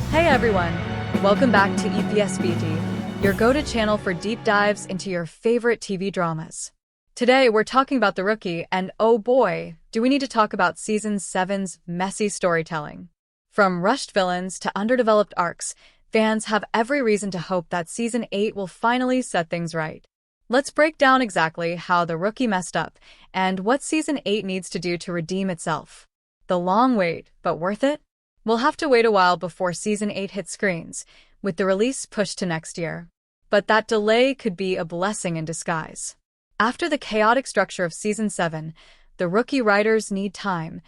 Hey everyone! Welcome back to EPSBD, your go-to channel for deep dives into your favorite TV dramas. Today we're talking about The Rookie, and oh boy, do we need to talk about Season 7's messy storytelling. From rushed villains to underdeveloped arcs, fans have every reason to hope that Season 8 will finally set things right. Let's break down exactly how The Rookie messed up and what Season 8 needs to do to redeem itself. The long wait, but worth it? We'll have to wait a while before Season 8 hits screens, with the release pushed to next year. But that delay could be a blessing in disguise. After the chaotic structure of Season 7, The Rookie writers need time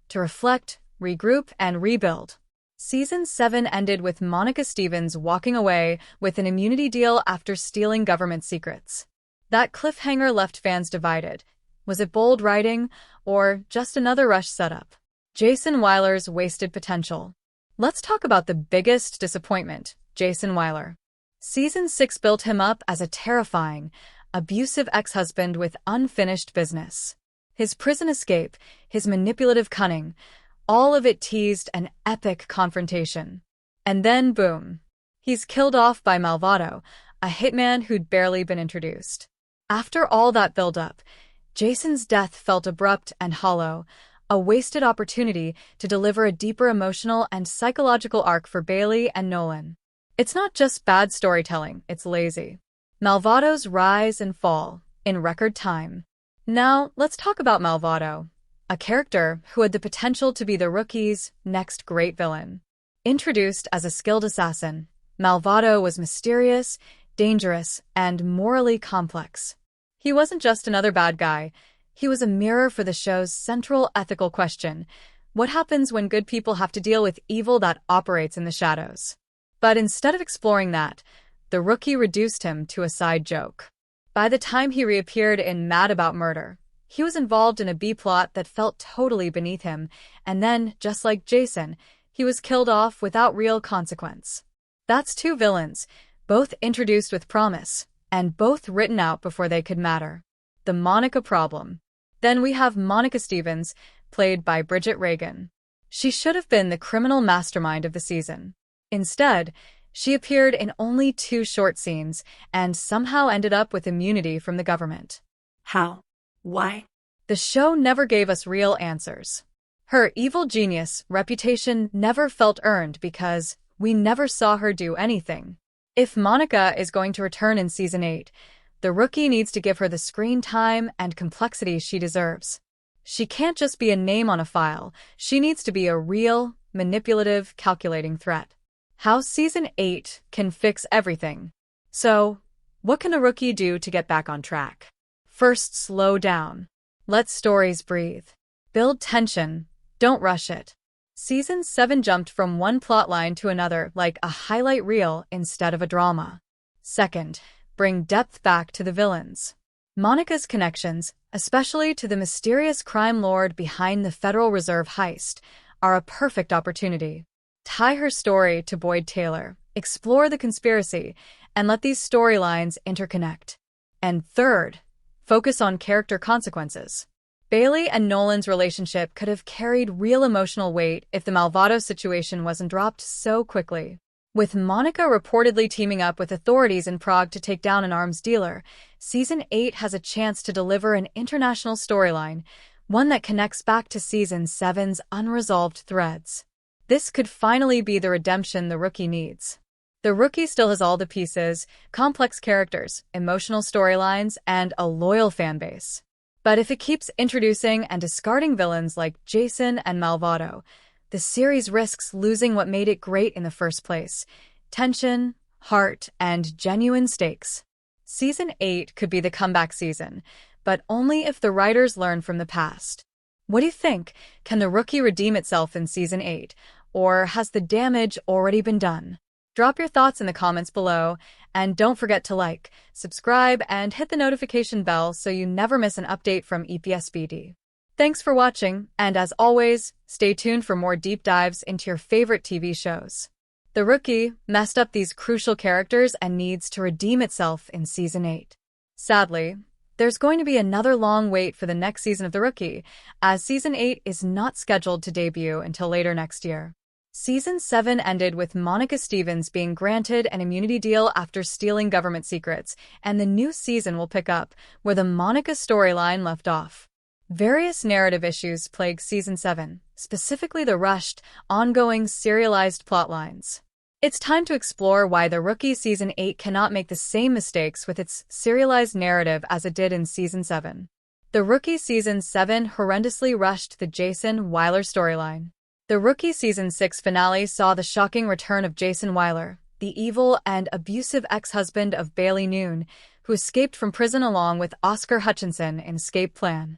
to reflect, regroup, and rebuild. Season 7 ended with Monica Stevens walking away with an immunity deal after stealing government secrets. That cliffhanger left fans divided. Was it bold writing, or just another rush setup? Jason Weiler's wasted potential. Let's talk about the biggest disappointment, Jason Weiler. Season 6 built him up as a terrifying, abusive ex-husband with unfinished business. His prison escape, his manipulative cunning, all of it teased an epic confrontation. And then, boom. He's killed off by Malvado, a hitman who'd barely been introduced. After all that build-up, Jason's death felt abrupt and hollow, a wasted opportunity to deliver a deeper emotional and psychological arc for Bailey and Nolan. It's not just bad storytelling, it's lazy. Malvado's rise and fall, in record time. Now, let's talk about Malvado, a character who had the potential to be The Rookie's next great villain. Introduced as a skilled assassin, Malvado was mysterious, dangerous, and morally complex. He wasn't just another bad guy. He was a mirror for the show's central ethical question: what happens when good people have to deal with evil that operates in the shadows? But instead of exploring that, The Rookie reduced him to a side joke. By the time he reappeared in Mad About Murder, he was involved in a B-plot that felt totally beneath him, and then, just like Jason, he was killed off without real consequence. That's two villains, both introduced with promise, and both written out before they could matter. The Monica problem. Then we have Monica Stevens, played by Bridget Regan. She should have been the criminal mastermind of the season. Instead, she appeared in only 2 short scenes and somehow ended up with immunity from the government. How? Why? The show never gave us real answers. Her evil genius reputation never felt earned because we never saw her do anything. If Monica is going to return in Season 8, The Rookie needs to give her the screen time and complexity she deserves. She can't just be a name on a file. She needs to be a real, manipulative, calculating threat. How Season 8 can fix everything. So, what can The Rookie do to get back on track? First, slow down. Let stories breathe. Build tension. Don't rush it. Season 7 jumped from one plotline to another like a highlight reel instead of a drama. Second, bring depth back to the villains. Monica's connections, especially to the mysterious crime lord behind the Federal Reserve heist, are a perfect opportunity. Tie her story to Boyd Taylor, explore the conspiracy, and let these storylines interconnect. And third, focus on character consequences. Bailey and Nolan's relationship could have carried real emotional weight if the Malvado situation wasn't dropped so quickly. With Monica reportedly teaming up with authorities in Prague to take down an arms dealer, Season 8 has a chance to deliver an international storyline, one that connects back to Season 7's unresolved threads. This could finally be the redemption The Rookie needs. The Rookie still has all the pieces: complex characters, emotional storylines, and a loyal fanbase. But if it keeps introducing and discarding villains like Jason and Malvado, the series risks losing what made it great in the first place: tension, heart, and genuine stakes. Season 8 could be the comeback season, but only if the writers learn from the past. What do you think? Can The Rookie redeem itself in Season 8, or has the damage already been done? Drop your thoughts in the comments below, and don't forget to like, subscribe, and hit the notification bell so you never miss an update from EPSBD. Thanks for watching, and as always, stay tuned for more deep dives into your favorite TV shows. The Rookie messed up these crucial characters and needs to redeem itself in Season 8. Sadly, there's going to be another long wait for the next season of The Rookie, as Season 8 is not scheduled to debut until later next year. Season 7 ended with Monica Stevens being granted an immunity deal after stealing government secrets, and the new season will pick up where the Monica storyline left off. Various narrative issues plague Season 7, specifically the rushed, ongoing, serialized plotlines. It's time to explore why The Rookie Season 8 cannot make the same mistakes with its serialized narrative as it did in Season 7. The Rookie Season 7 horrendously rushed the Jason Weiler storyline. The Rookie Season 6 finale saw the shocking return of Jason Weiler, the evil and abusive ex-husband of Bailey Noon, who escaped from prison along with Oscar Hutchinson in Escape Plan.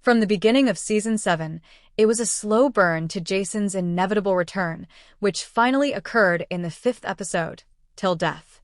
From the beginning of Season 7, it was a slow burn to Jason's inevitable return, which finally occurred in the 5th episode, Till Death.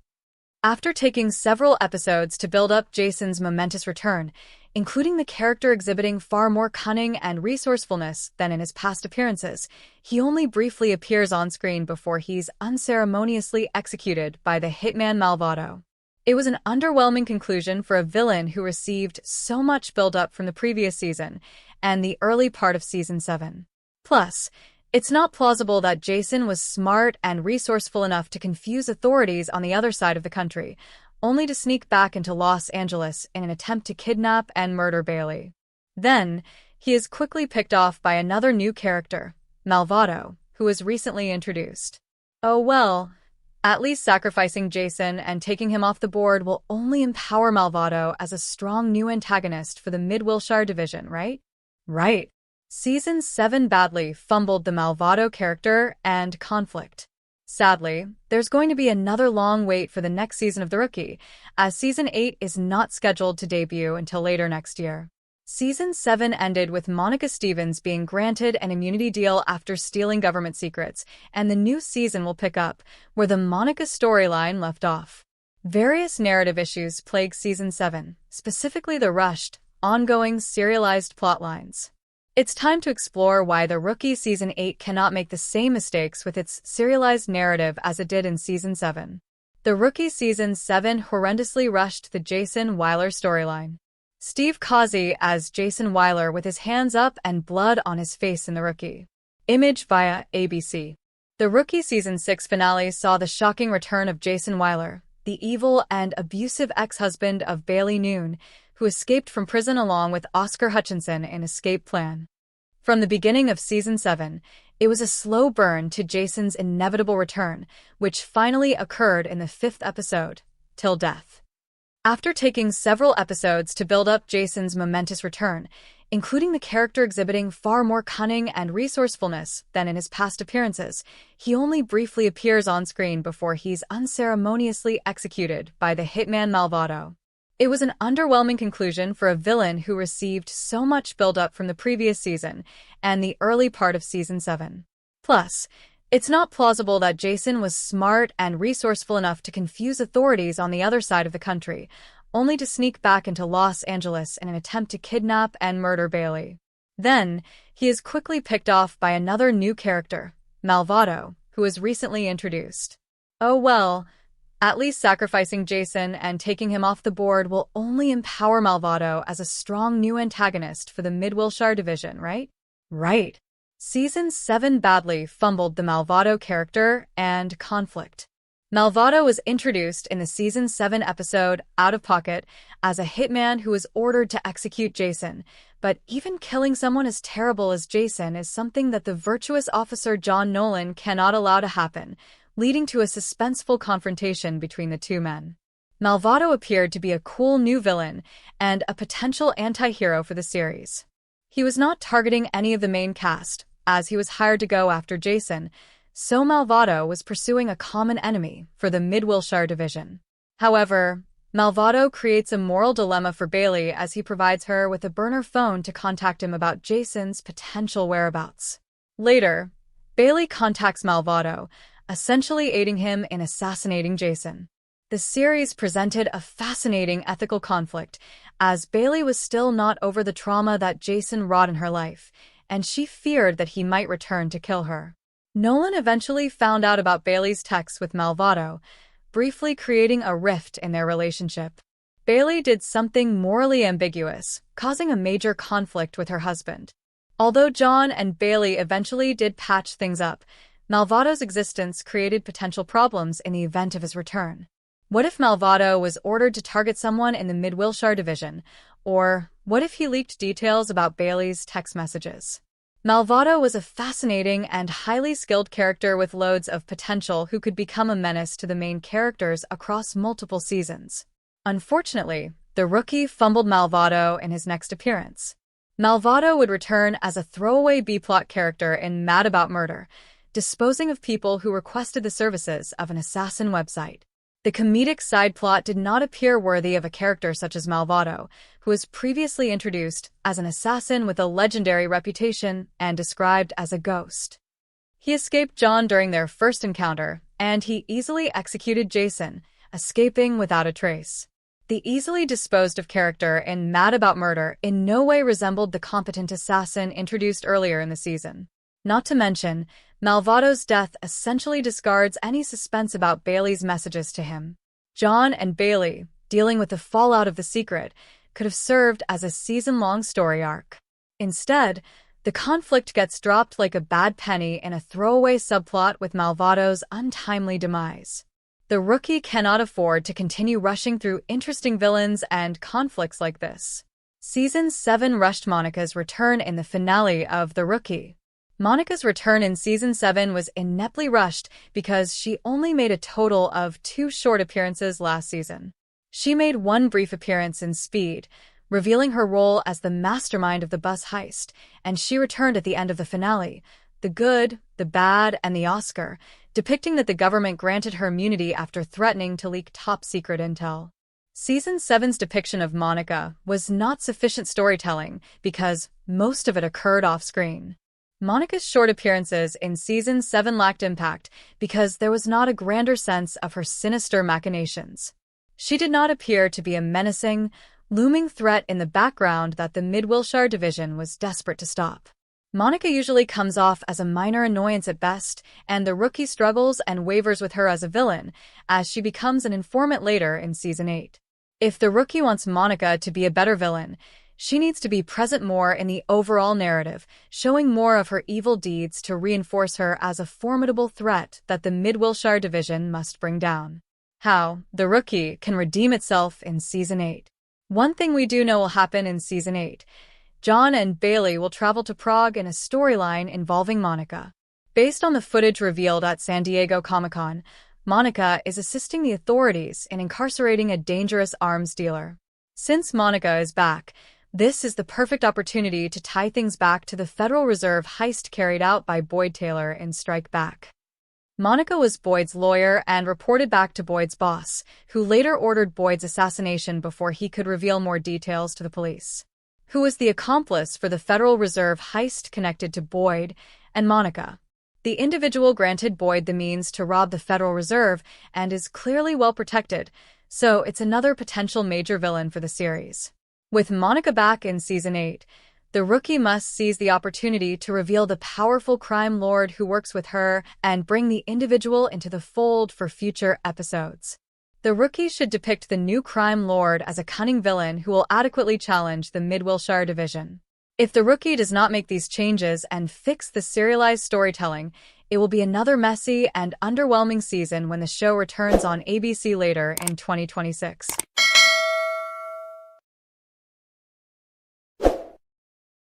After taking several episodes to build up Jason's momentous return, including the character exhibiting far more cunning and resourcefulness than in his past appearances, he only briefly appears on screen before he's unceremoniously executed by the hitman Malvado. It was an underwhelming conclusion for a villain who received so much build-up from the previous season and the early part of Season 7. Plus, it's not plausible that Jason was smart and resourceful enough to confuse authorities on the other side of the country, only to sneak back into Los Angeles in an attempt to kidnap and murder Bailey. Then, he is quickly picked off by another new character, Malvado, who was recently introduced. Oh well, at least sacrificing Jason and taking him off the board will only empower Malvado as a strong new antagonist for the Mid-Wilshire division, right? Right. Season 7 badly fumbled the Malvado character and conflict. Sadly, there's going to be another long wait for the next season of The Rookie, as Season 8 is not scheduled to debut until later next year. Season 7 ended with Monica Stevens being granted an immunity deal after stealing government secrets, and the new season will pick up where the Monica storyline left off. Various narrative issues plague Season 7, specifically the rushed, ongoing, serialized plotlines. It's time to explore why The Rookie Season 8 cannot make the same mistakes with its serialized narrative as it did in Season 7. The Rookie Season 7 horrendously rushed the Jason Weiler storyline. Steve Causey as Jason Weiler with his hands up and blood on his face in The Rookie. Image via ABC. The Rookie Season 6 finale saw the shocking return of Jason Weiler, the evil and abusive ex-husband of Bailey Noon, who escaped from prison along with Oscar Hutchinson in Escape Plan. From the beginning of Season 7, it was a slow burn to Jason's inevitable return, which finally occurred in the 5th episode, Till Death. After taking several episodes to build up Jason's momentous return, including the character exhibiting far more cunning and resourcefulness than in his past appearances, he only briefly appears on screen before he's unceremoniously executed by the hitman Malvado. It was an underwhelming conclusion for a villain who received so much build-up from the previous season and the early part of Season 7. Plus, it's not plausible that Jason was smart and resourceful enough to confuse authorities on the other side of the country, only to sneak back into Los Angeles in an attempt to kidnap and murder Bailey. Then, he is quickly picked off by another new character, Malvado, who was recently introduced. Oh well, at least sacrificing Jason and taking him off the board will only empower Malvado as a strong new antagonist for the Mid-Wilshire division, right? Right. Season 7 badly fumbled the Malvado character and conflict. Malvado was introduced in the Season 7 episode Out of Pocket as a hitman who was ordered to execute Jason, but even killing someone as terrible as Jason is something that the virtuous officer John Nolan cannot allow to happen, leading to a suspenseful confrontation between the two men. Malvado appeared to be a cool new villain and a potential anti-hero for the series. He was not targeting any of the main cast, as he was hired to go after Jason, so Malvado was pursuing a common enemy for the Mid-Wilshire division. However, Malvado creates a moral dilemma for Bailey as he provides her with a burner phone to contact him about Jason's potential whereabouts. Later, Bailey contacts Malvado, essentially aiding him in assassinating Jason. The series presented a fascinating ethical conflict, as Bailey was still not over the trauma that Jason wrought in her life, and she feared that he might return to kill her. Nolan eventually found out about Bailey's texts with Malvado, briefly creating a rift in their relationship. Bailey did something morally ambiguous, causing a major conflict with her husband. Although John and Bailey eventually did patch things up, Malvado's existence created potential problems in the event of his return. What if Malvado was ordered to target someone in the Mid-Wilshire division? Or what if he leaked details about Bailey's text messages? Malvado was a fascinating and highly skilled character with loads of potential who could become a menace to the main characters across multiple seasons. Unfortunately, the Rookie fumbled Malvado in his next appearance. Malvado would return as a throwaway B-plot character in Mad About Murder, disposing of people who requested the services of an assassin website. The comedic side plot did not appear worthy of a character such as Malvado, who was previously introduced as an assassin with a legendary reputation and described as a ghost. He escaped John during their first encounter, and he easily executed Jason, escaping without a trace. The easily disposed of character in Mad About Murder in no way resembled the competent assassin introduced earlier in the season. Not to mention, Malvado's death essentially discards any suspense about Bailey's messages to him. John and Bailey, dealing with the fallout of the secret, could have served as a season-long story arc. Instead, the conflict gets dropped like a bad penny in a throwaway subplot with Malvado's untimely demise. The Rookie cannot afford to continue rushing through interesting villains and conflicts like this. Season 7 rushed Monica's return in the finale of The Rookie. Monica's return in Season 7 was ineptly rushed because she only made a total of 2 short appearances last season. She made one brief appearance in Speed, revealing her role as the mastermind of the bus heist, and she returned at the end of the finale, The Good, the Bad, and the Oscar, depicting that the government granted her immunity after threatening to leak top-secret intel. Season 7's depiction of Monica was not sufficient storytelling because most of it occurred off-screen. Monica's short appearances in Season 7 lacked impact because there was not a grander sense of her sinister machinations. She did not appear to be a menacing, looming threat in the background that the Mid-Wilshire division was desperate to stop. Monica usually comes off as a minor annoyance at best, and the Rookie struggles and wavers with her as a villain, as she becomes an informant later in Season 8. If the Rookie wants Monica to be a better villain, she needs to be present more in the overall narrative, showing more of her evil deeds to reinforce her as a formidable threat that the Mid-Wilshire division must bring down. How The Rookie can redeem itself in Season 8. One thing we do know will happen in Season 8. John and Bailey will travel to Prague in a storyline involving Monica. Based on the footage revealed at San Diego Comic-Con, Monica is assisting the authorities in incarcerating a dangerous arms dealer. Since Monica is back, this is the perfect opportunity to tie things back to the Federal Reserve heist carried out by Boyd Taylor in Strike Back. Monica was Boyd's lawyer and reported back to Boyd's boss, who later ordered Boyd's assassination before he could reveal more details to the police. Who was the accomplice for the Federal Reserve heist connected to Boyd and Monica? The individual granted Boyd the means to rob the Federal Reserve and is clearly well protected, so it's another potential major villain for the series. With Monica back in Season 8, the Rookie must seize the opportunity to reveal the powerful crime lord who works with her and bring the individual into the fold for future episodes. The Rookie should depict the new crime lord as a cunning villain who will adequately challenge the Mid-Wilshire division. If the Rookie does not make these changes and fix the serialized storytelling, it will be another messy and underwhelming season when the show returns on ABC later in 2026.